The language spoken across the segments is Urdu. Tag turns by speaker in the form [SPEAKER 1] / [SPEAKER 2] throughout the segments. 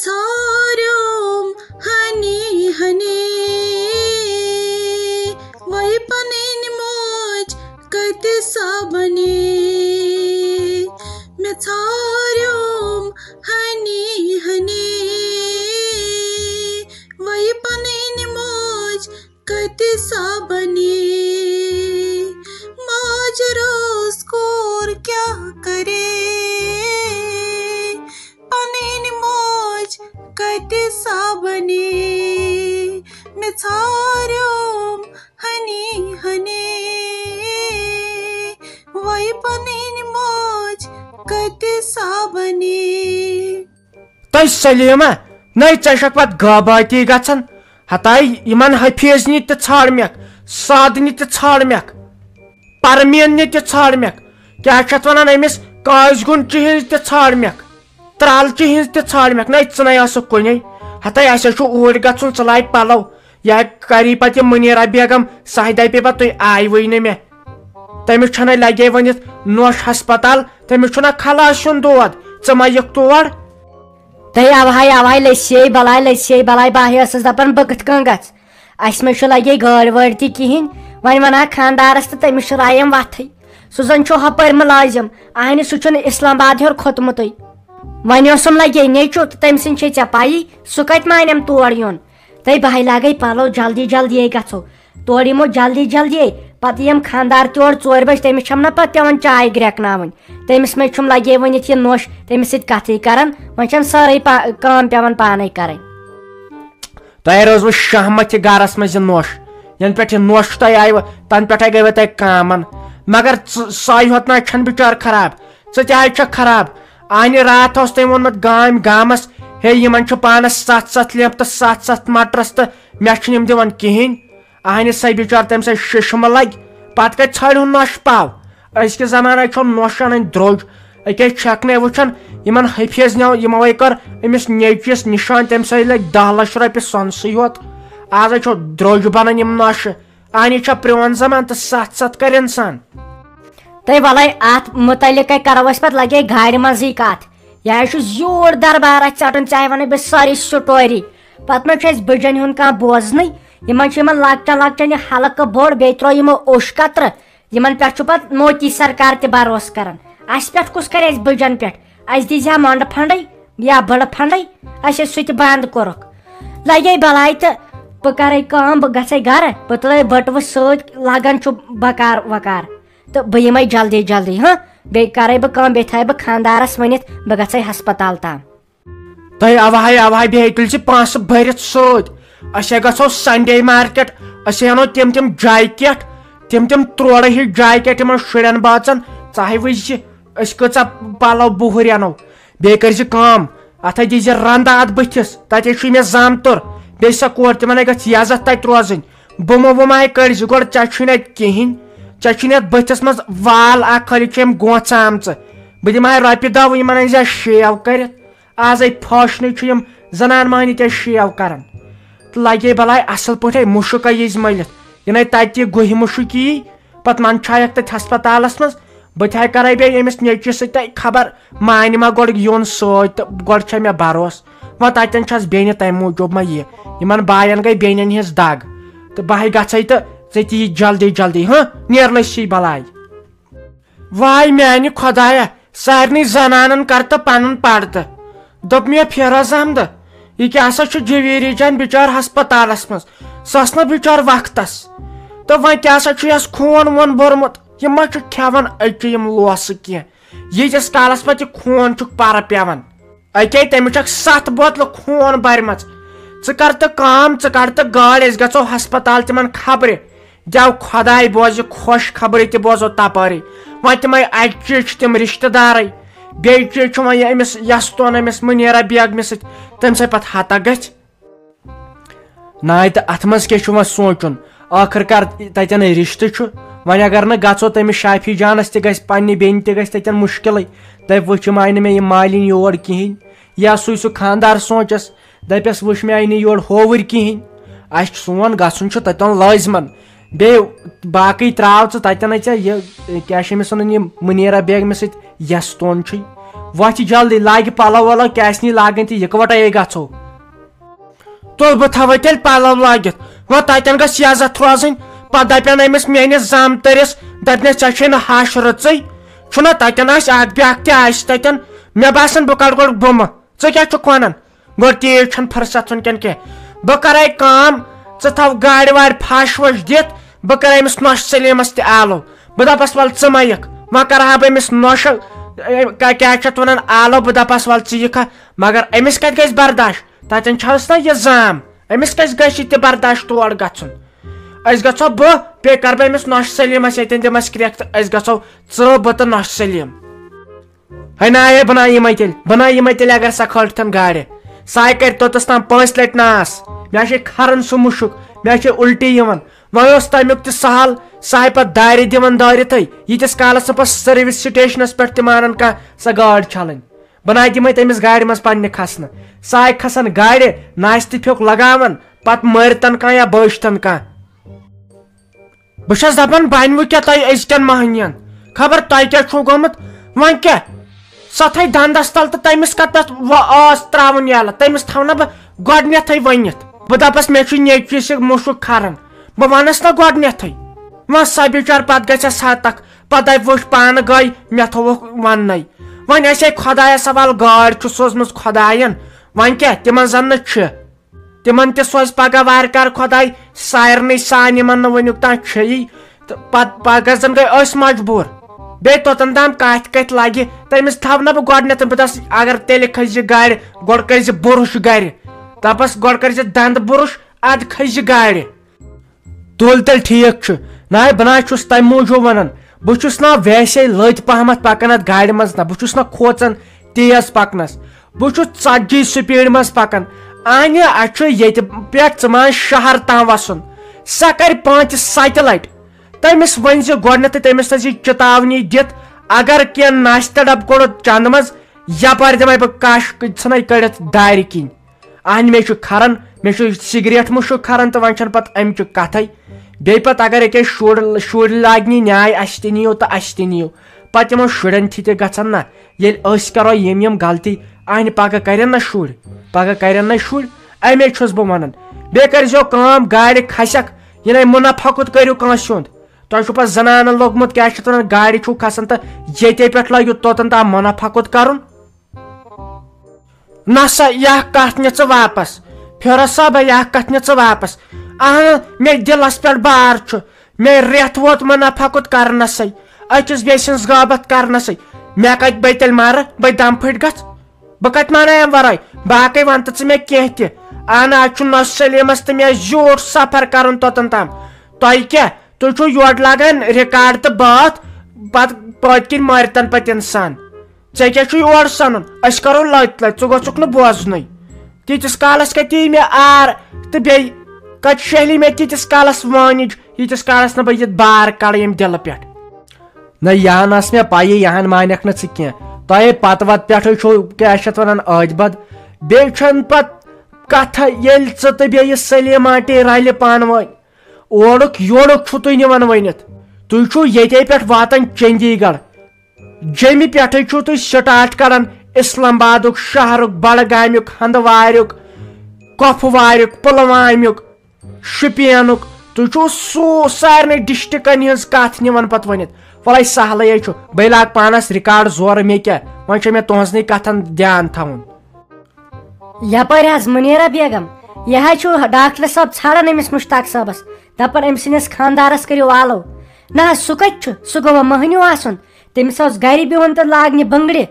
[SPEAKER 1] ژھاریوم ہنی ہنی وے پنٕنۍ موج کتہِ سا بنے مےٚ ژھاریوم ہنی ہنی وے پنٕنۍ موج کتہِ سا بنے ماجراس کور کیٛاہ کرے پنٕنۍ موج کتہِ سا بنے مےٚ ژھاریوم ہنی ہنی وے پنٕنۍ موج کتہِ سا بنے.
[SPEAKER 2] تۄہہِ سلیٖما نَے ژےٚ چھکھ پتہٕ غٲبٲتی گژھان ہتاے یِمن حفیظنہِ تہِ ژھانڈمکھ سادنہِ تہِ ژھانڈمکھ پرمیٖننہِ تہِ ژھانڈمکھ کیٛاہ چھِ اتھ ونان أمِس کٲسۍ ہِنٛز تہِ ژھانڈمکھ ترالچہِ ہِنٛز تہِ ژھانڈمکھ نَے ژٕ نَے ٲسٕکھ کُنے ہتاے اسہِ چھُ اوٗرۍ گژھُن ژٕ لاگ پلو یا کری پتہٕ یہِ مُنیٖرا بیگم سۄ دپہِ پتہٕ تُہۍ آیوٕے نہٕ مےٚ تٔمِس چھُنَے لگے ؤنِتھ نوش ہسپتال تٔمِس چھُنہ خلاص یُن دود ژٕ ما یِکھ تور.
[SPEAKER 3] تُہۍ اوے لٔسے بلاے بہٕ ٲسٕس دپان بہٕ کِتھ کٔنۍ گژھٕ اسہِ مےٚ چھُ لگے گٲڑۍ وٲڑۍ تہِ کِہینۍ وۄنۍ ونہا خانٛدارس تہٕ تٔمِس چھُ رایِم وتھٕے سُہ زن چھُ ہپٲرۍ مُلٲزِم اہنہِ سُہ چھُنہٕ اسلام آباد ہیوٚر کھوٚتمُتٕے وۄنۍ اوسُم لگے نیچُو تہٕ تٔمۍ سٕنٛدۍ چھے ژےٚ پیی سُہ کتہِ مانیم تور یُن تُہۍ بہے لاگے پلو جلدی گژھو تورٕ یِمو جلدی پتہٕ یِم خانٛدار تور 4 بجہِ تٔمِس چھم نہ پتہٕ پیوان چاے گرٮ۪کناوٕنۍ تٔمِس مےٚ چھُم لگے ؤنِتھ یہِ نوش تٔمِس سۭتۍ کتھٕے کران وۄنۍ چھم سٲرٕے کٲم پیوان پانے کرٕنۍ.
[SPEAKER 2] تۄہہِ روزوٕ شہمت یہِ گرس منٛز یہِ نوش ینہٕ پٮ۪ٹھ یہِ نوش تۄہہِ آیوٕ تنہٕ پٮ۪ٹھے گٔیوٕ تۄہہِ کامن مگر سایہِ ہوت نہ چھنہٕ بِچار خراب ژٕ تہِ حظ چھکھ خراب آنہِ راتھ اوس تٔمۍ ووٚنمُت گامس ہے یِمن چھُ پانس 7 لیمپ تہٕ 7 مٹرس تہٕ مےٚ چھِنہٕ یِم دِوان کِہینۍ اہنہِ سۄ بِچار تمہِ سۭتۍ ششمہٕ لگہِ پتہٕ کتہِ ژھانڈہُن نوش پاو أزکِس زمانس چھُ نوش انٕنۍ درٛوج أکیاہ چھکنٕے وٕچھان یِمن حفیظنیو یِموے کٔر أمِس نیچوِس نِشان تمہِ سۭتۍ لٔگۍ 10 لچھ رۄپیہِ سۄنسٕے یوت آز چھُ درٛوج بنان یِم نوشہٕ اہنہِ چھا پرٛون زمان تہٕ 7 کرِ انسان.
[SPEAKER 3] تُہۍ وَلے اتھ مُتعلق کرو أسۍ پتہٕ لگے گاڑِ منٛزٕے کتھ یہِ حظ چھُ زیوٗٹھ دربار اتھ ژٹُن ژےٚ ونے بہٕ سٲرٕے سٹوری پتہٕ ما چھُ اسہِ بٕجن ہُنٛد کانٛہہ بوزنٕے یِمن چھُ یِمن لۄکٹٮ۪ن یہِ حلقہٕ بوٚڑ بیٚیہِ ترٛوو یِمو اوٚش قطرٕ یِمن پٮ۪ٹھ چھُ پتہٕ موتی سرکار تہِ بروسہٕ کران اسہِ پٮ۪ٹھ کُس کرِ اسہِ بٕجن پٮ۪ٹھ اسہِ دِزِ ہا مۄنڈٕ پھنڈے یا بٕڑٕ پھنڈے اسہِ سُہ تہِ بنٛد کوٚرُکھ لگے بلاے تہٕ بہٕ کرے کٲم بہٕ گژھے گرٕ بہٕ تُلے بٔٹوٕ سۭتۍ لگان چھُ بکار وکار تہٕ بہٕ یِمے جلدی بیٚیہِ کرے بہٕ کٲم بیٚیہِ تھاوے بہٕ خانٛدارس ؤنِتھ بہٕ گژھے ہسپتال تام.
[SPEAKER 2] تۄہہِ اوے بیٚیہِ تُلۍ زِ پونٛسہٕ بٔرِتھ سۭتۍ أسۍ گژھو سنڈے مارکیٹ أسۍ انو تِم جاکیٹ تِم تروڑٕ ہِش جاکیٹ یِمن شُرٮ۪ن باژن ژٕ وٕچھ زِ أسۍ کۭژاہ پلو بُہٕرۍ انو بیٚیہِ کٔرۍ زِ کٲم اتھے دی زِ رنٛدٕ اتھ بٕتھِس تتے چھُے مےٚ زامتُر بیٚیہِ سۄ کور تِمن گژھِ عزت تتہِ روزٕنۍ بُمہٕ کٔڑۍ زِ گۄڈٕ ژےٚ چھُے نہٕ اتہِ کِہینۍ ژےٚ چھُے نہٕ اتھ بٕتھِس منٛز وال اکھ خٲلی چھِ أمۍ گونٛژھ آمژٕ بہٕ دِمہٕ ہا رۄپیہِ دہ یِمن أنۍ زِ شیو کٔرِتھ آزے فٲشنٕے چھُ یِم زنان مہنی تہِ شیو کران تہٕ لگے بلاے اصل پٲٹھۍ مُشُک یِژ مٔلِتھ یِنَے تتہِ گُہہِ مُشُک یی پتہٕ منٛدچھایکھ تتہِ ہسپتالس منٛز بہٕ تہِ کرے بیٚیہِ أمِس نیچوِس سۭتۍ تۄہہِ خبر مانہِ ما گۄڈٕ یُن سۭتۍ تہٕ گۄڈٕ چھےٚ مےٚ بروسہٕ وۄنۍ تتٮ۪ن چھس بیٚنہِ تمہِ موٗجوٗب ما یہِ یِمن باین گٔے بیٚنٮ۪ن ہِنٛز دگ تہٕ بہے گژھے تہٕ ژٕ تہِ یہِ جلدی نیر لٔسی بلاے. واے میانہِ خۄدایا سارنٕے زنانن کر تہٕ پنُن پردٕ دوٚپ مےٚ فیروز احمدٕ یہِ کیٛاہ سا چھُ جویری جان بِچار ہسپتالس منٛز سۄ ٲس نہٕ بِچار وقتس تہٕ وۄنۍ کیٛاہ سا چھُ یس خوٗن ووٗن بوٚرمُت یہِ ما چھُ کھٮ۪وان أکہِ یِم لوسہٕ کینٛہہ ییٖتِس کالس پتہٕ یہِ خوٗن چھُکھ پرٕ پیوان أکے تٔمِس چھکھ 7 بوتلہٕ خوٗن برِمژ ژٕ کر تہٕ کٲم ژٕ کڑ تہٕ گٲڑۍ أسۍ گژھو ہسپتال تِمن خبرِ دیو خۄداے بوزِ خۄش خبرِ تہِ بوزو تپٲری وۄنۍ تِمے اکہِ چیٖز چھِ تِم رشتہٕ دارے بیٚیہِ چیٖز چھُ وۄنۍ أمِس یستون أمِس مُنیٖرا بیگمہِ سۭتۍ تمہِ سۭتۍ پتہٕ ہتا گژھِ ناے تہٕ اتھ منٛز کیٛاہ چھُ وۄنۍ سونٛچُن ٲخٕر کار تتٮ۪ن رشتہٕ چھُ وۄنۍ اگر نہٕ گژھو تٔمِس شافی جانس تہِ گژھِ پننہِ بیٚنہِ تہِ گژھِ تتٮ۪ن مُشکلٕے دپہِ وٕچھ یِم آیہِ نہٕ مےٚ یہِ مالِنۍ یور کِہینۍ یا سُہ خانٛدار سونٛچس دپٮ۪س وٕچھ مےٚ آیہِ نہٕ یور ہووٕرۍ کِہینۍ اسہِ سون گژھُن چھُ تتٮ۪ن لٲزمن بیٚیہِ باقٕے تراو ژٕ تتٮ۪نٕے ژےٚ یہِ کیٛاہ چھِ أمِس ونان یہِ مُنیٖرا بیگمہِ سۭتۍ یستون چھُے وتھ جلدی لاگہِ پلو ولو کیٛازِ نی لاگٕنۍ تہِ یِکوٹے گژھو تُل بہٕ تھاوے تیٚلہِ پلو لٲگِتھ وۄنۍ تتٮ۪ن گژھِ عزت روزٕنۍ پتہٕ دپن أمِس میٲنِس زامتٕرِس دپنس ژےٚ چھے نہٕ ہش رٕژٕے چھُنہ تتٮ۪ن آسہِ اکھ بیاکھ تہِ آسہِ تتٮ۪ن مےٚ باسان بہٕ کڑٕ گۄڈٕ بُمہٕ ژٕ کیٛاہ چھُکھ ونان گۄڈٕ تیٖژ چھنہٕ فرست وُنکٮ۪ن کینٛہہ بہٕ کرے کٲم ژٕ تھاو گاڑِ وارِ پھش وش دِتھ بہٕ کرے أمِس نۄشہِ سلیٖمس تہِ آلو بہٕ دپس ول ژٕ مہ یِکھ وۄنۍ کرہا بہٕ أمِس نۄشہِ کیٛاہ چھِ اتھ ونان آلو بہٕ دپس ول ژٕ یِکھا مگر أمِس کتہِ گژھِ برداش تتٮ۪ن چھس نا یہِ زام أمِس کتہِ گژھِ یہِ تہِ برداش تور گژھُن أسۍ گژھو بہٕ بیٚیہِ کرٕ بہٕ أمِس نۄشہِ سلیٖمس ییٚتٮ۪ن دِمس کرٛیکھ تہٕ أسۍ گژھو ژٕ بہٕ تہٕ نۄشہِ سلیٖم ہے نایے بہٕ نایہِ یِمے تیٚلہِ اگر سۄ کھٲلتن گاڑِ ساے کرِ توٚتس تام 5 لٹہِ ناس مےٚ چھے کھران سُہ مُشُک مےٚ چھے الٹی یِوان وۄنۍ اوس تمیُک تہِ سہل سۄ آیہِ پتہٕ دارِ دِوان دٲرِتھٕے ییٖتِس کالس نہٕ پتہٕ سٔروِس سٹیشنس پٮ۪ٹھ تہِ مانان کانٛہہ سۄ گٲڑۍ چھلٕنۍ بہٕ نایہِ دِمے تٔمِس گاڑِ منٛز پننہِ کھسنہٕ سۄ آیہِ کھسان گاڑِ ناسہِ تہِ پھیُکھ لگاوان پتہٕ مٲرتن کانٛہہ یا بٲشتن کانٛہہ بہٕ چھس دپان بنوٕ کیٛاہ تۄہہِ أزکٮ۪ن مہنین خبر تۄہہِ کیٛاہ چھُو گوٚمُت وۄنۍ کیٛاہ سۄ تھایہِ دندس تل تہٕ تٔمِس کتس ٲس تراوُن یلہٕ تٔمِس تھاونا بہٕ گۄڈنیتھٕے ؤنِتھ بہٕ دپس مےٚ چھُ نیچوِس یہِ مُشُک کھران بہٕ ونس نا گۄڈنیتھٕے وۄنۍ سۄ بِچار پتہٕ گژھٮ۪س ہتکھ پتہٕ دپہِ وٕچھ پانہٕ گٔے مےٚ تھووُکھ وننٕے وۄنۍ آسہِ خۄدایس سوال گٲڑۍ چھُ سوٗزمٕژ خۄداین وۄنۍ کیٛاہ تِمن زن نہٕ چھِ تِمن تہِ سوزِ پگہہ وارٕ کارٕ خۄداے سارنٕے سان یِمن نہٕ وُنیُک تام چھیی تہٕ پتہٕ پگہہ زن گٔے أسۍ مجبوٗر بیٚیہِ توٚتن تام کتھ کتھِ لگہِ تٔمِس تھاو نا بہٕ گۄڈنیتھ بہٕ دپس اگر تیٚلہِ کھسہِ گاڑِ گۄڈٕ کٔرزِ بُرُش گرِ دپس گۄڈٕ کٔرزِ دنٛدٕ بُرُش ادٕ کھسہِ گاڑِ تُل تیٚلہِ ٹھیٖک چھُ ناے بہٕ نہ چھُس تمہِ موٗجوٗب ونان بہٕ چھُس نا ویسے لٔتۍ پہمتھ پکان اتھ گاڑِ منٛز نہ بہٕ چھُس نہ کھوژان تیز پکنس بہٕ چھُس 40 سپیٖڈ منٛز پکان انہِ اسہِ چھُ ییٚتہِ پٮ۪ٹھ ژٕ مان شہر تام وسُن سۄ کرِ 5-7 لٹہِ تٔمِس ؤنۍ زِ گۄڈنیتھٕے تٔمِس تھٲیزِ چِتاونی دِتھ اگر کینٛہہ ناشتہٕ ڈبہٕ کوٚڑُتھ چندٕ منٛز یپٲرۍ دِمے بہٕ کش ژھٕنَے کٔڑِتھ دارِ کِنۍ انہِ مےٚ چھُ کھران مےٚ چھُ سِگریٹ مُشُک کھران تہٕ وۄنۍ چھنہٕ پتہٕ امچہِ کتھے بیٚیہِ پتہٕ اگر أکے شُرۍ لاگنی نیاے اسہِ تہِ نِیو تہٕ اسہِ تہِ نِیو پتہٕ یِمن شُرٮ۪ن تہِ گژھان نہ ییٚلہِ أسۍ کرو یِم غلطی انہِ پگہہ کرن نہ شُرۍ امے چھُس بہٕ ونان بیٚیہِ کٔرزیٚو کٲم گاڑِ کھسکھ یِنَے مُنافقت کٔرِو کٲنٛسہِ ہُنٛد تۄہہِ چھُو پتہٕ زنانن لوگمُت کیٛاہ چھِ ونان گاڑِ چھُو کھسان تہٕ ییٚتے پٮ۪ٹھ لٲگِو توٚتن تام مُنافقت کرُن نہ سا یہِ اکھ کتھ نہِ ژٕ واپس فِراز صٲبا یہِ اکھ کتھ نہِ ژٕ واپس مےٚ دِلس پٮ۪ٹھ بار چھُ مےٚ رٮ۪تھ ووت مُنافقت کرنسے أکِس بیٚیہِ سٕنٛز غٲبت کرنسے مےٚ کتہِ بہٕ تیٚلہِ مارٕ بہٕ دم پھٔٹۍ گژھ بہٕ کتہِ مانہٕ امہِ ورٲے باقٕے ون تہٕ ژٕ مےٚ کینٛہہ تہِ اہن آز چھُ نۄشہِ سلیٖمس تہٕ مےٚ زیوٗٹھ سفر کرُن توٚتن تام تۄہہِ کیٛاہ تُہۍ چھُو یورٕ لاگان رِکاڈ تہٕ بٲتھ پتہٕ پٔتۍ کِنۍ مٲرتن پتہٕ انسان ژےٚ کیٛاہ چھُے اورٕ سنُن أسۍ کرو لٔتۍ ژٕ گوٚژھُکھ نہٕ بوزنُے تیٖتِس کالس کتہِ یی مےٚ آر تہٕ بیٚیہِ کتہِ شہلی مےٚ تیٖتِس کالس وٲنِج ییٖتِس کالس نہٕ بہٕ یہِ بار کڑٕ ییٚمہِ دِلہٕ پٮ۪ٹھ نہ یہن ٲس مےٚ پیی یہن مانکھ نہٕ ژٕ کینٛہہ تۄہے پتہٕ وتہٕ پٮ۪ٹھٕے چھُو کیٛاہ چھِ اتھ ونان ٲدۍ بد بیٚیہِ چھنہٕ پتہٕ کتھا ییٚلہِ ژٕ تہٕ بیٚیہِ سلیٖم آنٹی رلہِ پانہٕ ؤنۍ اورُک یورُک چھُو تُہۍ نِوان ؤنِتھ تُہۍ چھُو ییٚتے پٮ۪ٹھ واتان چندی گڑھ جیٚمہِ پٮ۪ٹھٕے چھُو تُہۍ سٹاٹ کران اسلام آبادُک شہرُک بڈگامیُک ہندواریُک کۄپھواریُک پُلوامیُک شُپینُک تُہۍ چھُو سارنٕے ڈسٹرکن ہٕنٛز کتھ نِوان پتہٕ ؤنِتھ وَلے سہلٕے چھُ بیٚیہِ لاگ پانس رِکاڈ زورٕ مےٚ کیٛاہ وۄنۍ چھُ مےٚ تُہنٛزنٕے کتھن دھیان تھاوُن
[SPEAKER 3] یپٲرۍ حظ مُنیٖرا بیگم یہِ حظ چھُ ڈاکٹر صٲب ژھانڈان أمِس مُشتاق صٲبس دپان أمۍ سٕنٛدِس خانٛدارس کٔرِو آلو نہ حظ سُہ کتہِ چھُ سُہ گوٚوا مٔہنیوٗ آسُن تٔمِس اوس گرِ بِہُن تہٕ لاگنہِ بنگرِ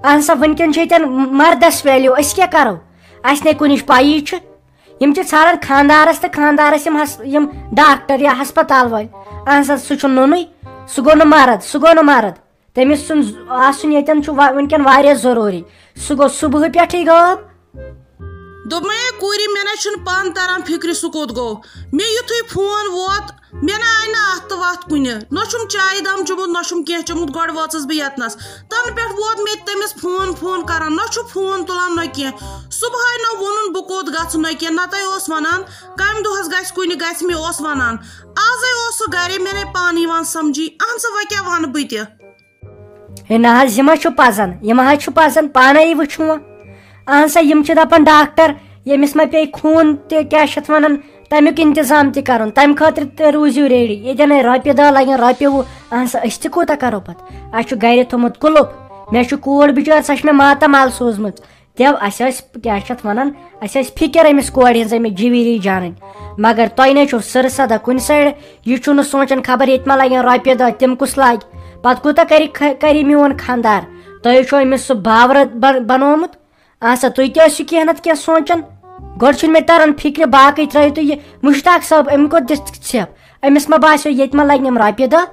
[SPEAKER 3] اہن سا وُنکیٚن چھُ ییٚتٮ۪ن مردس ویلیوٗ أسۍ کیٛاہ کرو اسہِ نَے کُنِچ پایی چھِ یِم چھِ ژھانڈان خانٛدارس تہٕ خانٛدارس یِم ڈاکٹر یا ہسپتال وٲلۍ اہن سا سُہ چھُ نوٚنُے سُہ گوٚو نہٕ مرد تٔمِس سُنٛد آسُن ییٚتٮ۪ن چھُ وُنکیٚن واریاہ ضروٗری سُہ گوٚو صبحہٕ پٮ۪ٹھٕے غٲب
[SPEAKER 1] دوٚپمَے کوٗرِ مےٚ نَے چھُنہٕ پانہٕ تران فِکرِ سُہ کوٚت گوٚو مےٚ یُتھُے فون ووت مےٚ نہ آیہِ نہٕ اَتھ تہٕ وَتھ کُنہِ نہ چھُم چایہِ دام چوٚمُت نہ چھُم کینٛہہ چوٚمُت گۄڈٕ وٲژٕس بہٕ ییٚتنَس تَنہٕ پٮ۪ٹھ ووت مےٚ تٔمِس فون کران نہ چھُ فون تُلان نہ کینٛہہ صُبحٲے نہ ووٚنُن بہٕ کوٚت گژھٕ نہ کینٛہہ نَتہٕ اوس وَنان کَمہِ دۄہَس گژھِ کُنہِ گژھِ مےٚ اوس وَنان آزَے اوس سُہ گرے مےٚ نَے پانہٕ یِوان سَمجھی اہن سا وۄنۍ کیٛاہ وَنہٕ بہٕ تہِ
[SPEAKER 3] ہے نہ حظ یہ ما چھُ پزن یہ ما حظ چھُ پزن پانے وٕچھو اہن سا یم چھِ دپان ڈاکٹر ییٚمِس ما پیٚیہِ خوٗن تہِ کیٛاہ چھِ اتھ ونان تمیُک انتظام تہِ کرُن تمہِ خٲطرٕ تہِ روٗزِو ریڈی ییٚتٮ۪ن رۄپیہِ دہ لگن رۄپیہِ وُہ اہن سا أسۍ تہِ کوٗتاہ کرو پتہٕ اسہِ چھُ گرِ تھوٚمُت کُلُپ مےٚ چھُ کوٗر بِچٲر سۄ چھِ مےٚ ماتامال سوٗزمٕژ دیو اسہِ ٲسۍ کیٛاہ چھِ اتھ ونان اسہِ ٲسۍ فِکر أمِس کورِ ہٕنٛز أمِس جِویٖری جانٕنۍ مگر تۄہہِ نے چھُو سٕر صدا کُنہِ سایڈٕ یہِ چھُنہٕ سونٛچان خبر ییٚتہِ ما لگن رۄپیہِ دہ تِم کُس لاگہِ پتہٕ کوٗتاہ کری میون خانٛدار تۄہہِ چھُو أمِس سُہ باورٕ بنومُت اہن سا تُہۍ تہِ ٲسِو کینٛہہ نتہٕ کینٛہہ سونٛچان گۄڈٕ چھُنہٕ مےٚ تران فِکرِ باقٕے ترٲیِو تُہۍ یہِ مُشتاق صٲب أمۍ کوٚت دِژ ژھٮ۪پ أمِس ما باسیو ییٚتہِ ما لگہِ یِم رۄپیہِ دہ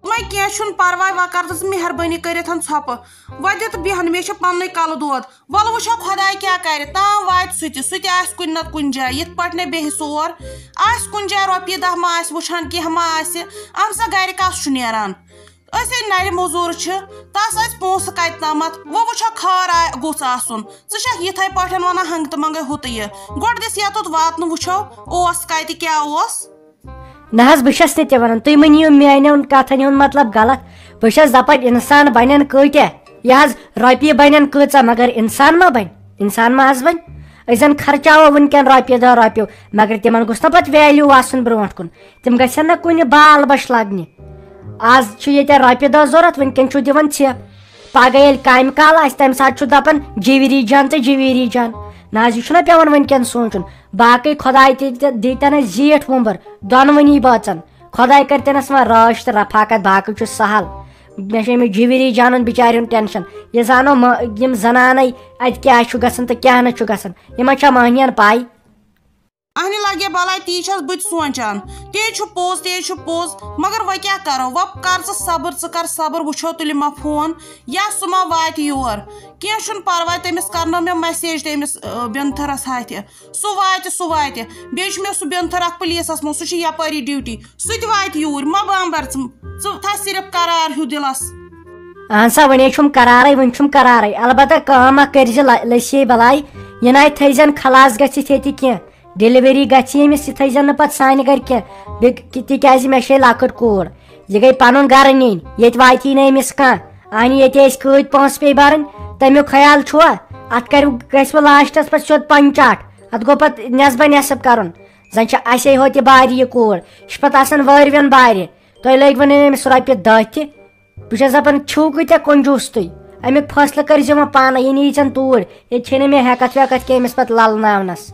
[SPEAKER 1] وۄنۍ کینٛہہ چھُنہٕ پرواے وۄنۍ کر ژٕ مہربٲنی کٔرِتھ ژھۄپہٕ وۄنۍ دِتہٕ بیٚہن مےٚ چھُ پننُے کلہٕ دود وَلہٕ وٕچھو خۄداے کیٛاہ کرِ تام واتہِ سُہ تہِ آسہِ کُنہِ نتہٕ کُنہِ جایہِ یِتھ پٲٹھۍ نے بیٚہہِ سُہ اور آسہِ کُنہِ جایہِ رۄپیہِ دہ ما آسہِ وٕچھان کینٛہہ ما آسہِ اہن سا گرِ کس چھُ نیران أسۍ ہے نرِ موٚزوٗر چھِ تس ٲسۍ پونٛسہٕ کتہِ تامتھ وۄنۍ وٕچھو خٲر گوٚژھ آسُن ژٕ چھکھ یِتھے پٲٹھۍ ونان ہنٛگہٕ تہٕ منٛگے ہُہ تہٕ یہِ گۄڈٕ دِس یوٚتَتھ واتنہٕ وٕچھو اوس کتہِ کیٛاہ اوس
[SPEAKER 3] نہ حظ بہٕ چھس نہٕ تہِ ونان تُہۍ مہٕ نِیِو میانٮ۪ن کتھن ہُنٛد مطلب غلط بہٕ چھس دپان انسان بنن کۭتیاہ یہِ حظ رۄپیہِ بنن کۭژاہ مگر انسان ما بنہِ انسان ما حظ بنہِ أسۍ زن خرچاوو وٕنکٮ۪ن رۄپیہِ دہ رۄپیو مگر تِمن گوٚژھ نہ پتہٕ ویلیوٗ آسُن برونٛٹھ کُن تِم گژھن نہ کُنہِ بال بش لگنہِ آز چھُ ییٚتٮ۪ن رۄپیہِ دہ ضوٚرتھ وٕنکٮ۪ن چھُ دِوان ژھٮ۪پ پگہہ ییٚلہِ کامہِ کال آسہِ تمہِ ساتہٕ چھُ دپان جِویٖری جان تہٕ جِویٖری جان نہ حظ یہِ چھُنہ پیٚوان وٕنکٮ۪ن سونٛچُن باقٕے خۄداے تہِ دیٖتن اَسہِ زیٖٹھ وُمبر دۄنوٕنی بٲژن خۄداے کٔرتنس وۄنۍ رٲچھ تہٕ رفاقت باقٕے چھُ سہل مےٚ چھُ أمِس جِویٖری جانن بِچارِ ہُنٛد ٹٮ۪نشن یہِ زانو یِم زنانے اتہِ کیٛاہ چھُ گژھان تہٕ کیٛاہ نہٕ چھُ گژھان یِمن چھا مٔہنِین پاے
[SPEAKER 1] اہنہِ لگے بلاے تی چھس بہٕ تہِ سونٛچان تی چھُ پوٚز مگر وۄنۍ کیٛاہ کرو وۄنۍ کر ژٕ کر صبر وٕچھو تُلہِ ما فون یا سُہ ما واتہِ یور کینٛہہ چھُنہٕ پرواے تٔمِس کرنٲو مےٚ میسیج تٔمِس بِنتھٕرس ہتھِ سُہ واتہِ بیٚیہِ چھُ مےٚ سُہ بِنتھٕر اکھ پُلیٖسس منٛز سُہ چھُ یپٲری ڈیوٹی سُہ تہِ واتہِ یوٗرۍ ما بامبر ژٕ تھاو صرف قرار ہیوٗ دِلس
[SPEAKER 3] اہن سا وۄنۍ چھُم کرارے وۄنۍ چھُم کرارے البتہ کٲم اکھ کٔرزِ لٔسی بلاے یہِ ناے تھٲیزٮ۪ن خلاس گٔژھِتھ ییٚتہِ کینٛہہ ڈیلؤری گژھِ ییٚمِس یہِ تھٲیزٮ۪ن نہٕ پتہٕ سانہِ گرِ کینٛہہ تِکیٛازِ مےٚ چھے لۄکٕٹ کوٗر یہِ گٔے پنُن گرٕ نِنۍ ییٚتہِ واتی نہٕ أمِس کانٛہہ انہِ ییٚتہِ أسۍ کۭتۍ پونٛسہٕ پیٚیہِ برٕنۍ تمیُک خیال چھُوا اتھ گژھِ لاسٹس پتہٕ سیوٚد پنچاٹ اتھ گوٚو پتہٕ نٮ۪صبا نٮ۪صب کرُن زن چھِ اسے ہوتہِ بارِ یہِ کوٗر یہِ چھِ پتہٕ آسان وٲروٮ۪ن بارِ تۄہہِ لٲگوٕ نہٕ أمِس رۄپیہِ دہ تہِ بہٕ چھس دپان چھِو کۭتیاہ کنجوٗس تُہۍ امیُک فٲصلہٕ کٔرزِ وۄنۍ پانے یہِ نیٖژن توٗرۍ ییٚتہِ چھے نہٕ مےٚ ہٮ۪کتھ وٮ۪کتھ کینٛہہ أمِس پتہٕ للناونس